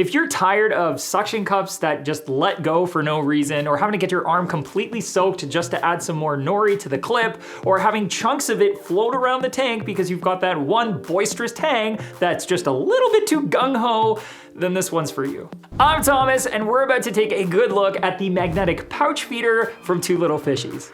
If you're tired of suction cups that just let go for no reason, or having to get your arm completely soaked just to add some more nori to the clip, or having chunks of it float around the tank because you've got that one boisterous tang that's just a little bit too gung-ho, then this one's for you. I'm Thomas, and we're about to take a good look at the magnetic pouch feeder from Two Little Fishies.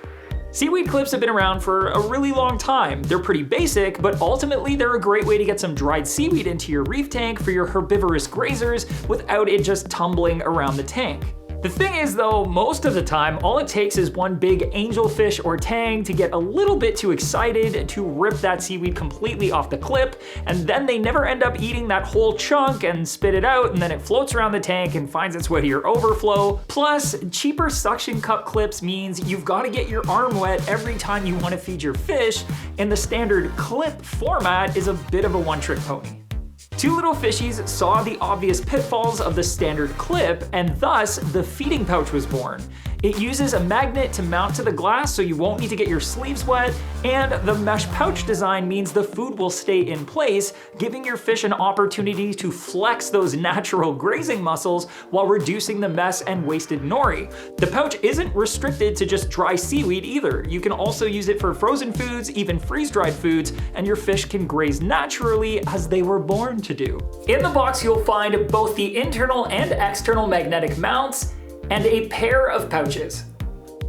Seaweed clips have been around for a really long time. They're pretty basic, but ultimately they're a great way to get some dried seaweed into your reef tank for your herbivorous grazers without it just tumbling around the tank. The thing is though, most of the time, all it takes is one big angelfish or tang to get a little bit too excited to rip that seaweed completely off the clip, and then they never end up eating that whole chunk and spit it out, and then it floats around the tank and finds its way to your overflow. Plus, cheaper suction cup clips means you've got to get your arm wet every time you want to feed your fish, and the standard clip format is a bit of a one-trick pony. Two Little Fishies saw the obvious pitfalls of the standard clip, and thus the feeding pouch was born. It uses a magnet to mount to the glass so you won't need to get your sleeves wet, and the mesh pouch design means the food will stay in place, giving your fish an opportunity to flex those natural grazing muscles while reducing the mess and wasted nori. The pouch isn't restricted to just dry seaweed either. You can also use it for frozen foods, even freeze-dried foods, and your fish can graze naturally as they were born to do. In the box, you'll find both the internal and external magnetic mounts, and a pair of pouches.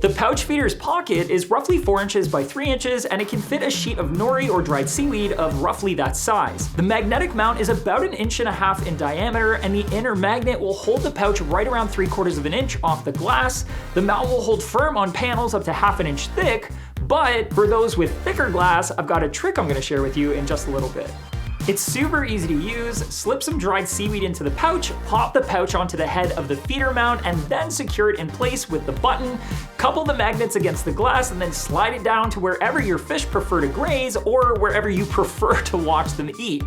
The pouch feeder's pocket is roughly 4 inches by 3 inches, and it can fit a sheet of nori or dried seaweed of roughly that size. The magnetic mount is about 1.5 inches in diameter, and the inner magnet will hold the pouch right around 3/4 inch off the glass. The mount will hold firm on panels up to 1/2 inch thick, but for those with thicker glass, I've got a trick I'm gonna share with you in just a little bit. It's super easy to use. Slip some dried seaweed into the pouch, pop the pouch onto the head of the feeder mount, and then secure it in place with the button. Couple the magnets against the glass and then slide it down to wherever your fish prefer to graze or wherever you prefer to watch them eat.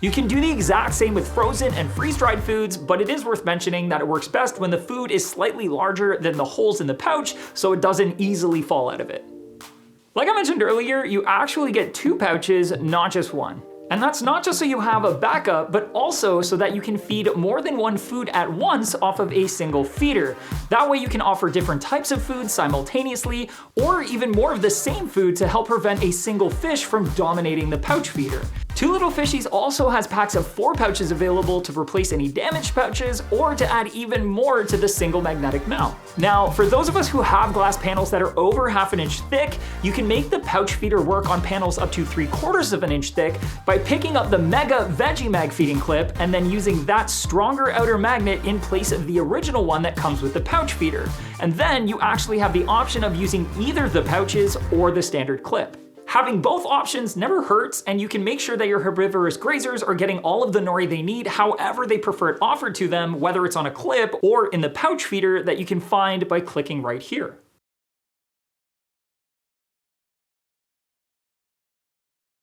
You can do the exact same with frozen and freeze-dried foods, but it is worth mentioning that it works best when the food is slightly larger than the holes in the pouch so it doesn't easily fall out of it. Like I mentioned earlier, you actually get 2 pouches, not just one. And that's not just so you have a backup, but also so that you can feed more than one food at once off of a single feeder. That way you can offer different types of food simultaneously, or even more of the same food to help prevent a single fish from dominating the pouch feeder. Two Little Fishies also has packs of 4 pouches available to replace any damaged pouches or to add even more to the single magnetic mount. Now, for those of us who have glass panels that are over 1/2 inch thick, you can make the pouch feeder work on panels up to 3/4 inch thick by picking up the Mega Veggie-Mag feeding clip and then using that stronger outer magnet in place of the original one that comes with the pouch feeder. And then you actually have the option of using either the pouches or the standard clip. Having both options never hurts, and you can make sure that your herbivorous grazers are getting all of the nori they need however they prefer it offered to them, whether it's on a clip or in the pouch feeder that you can find by clicking right here.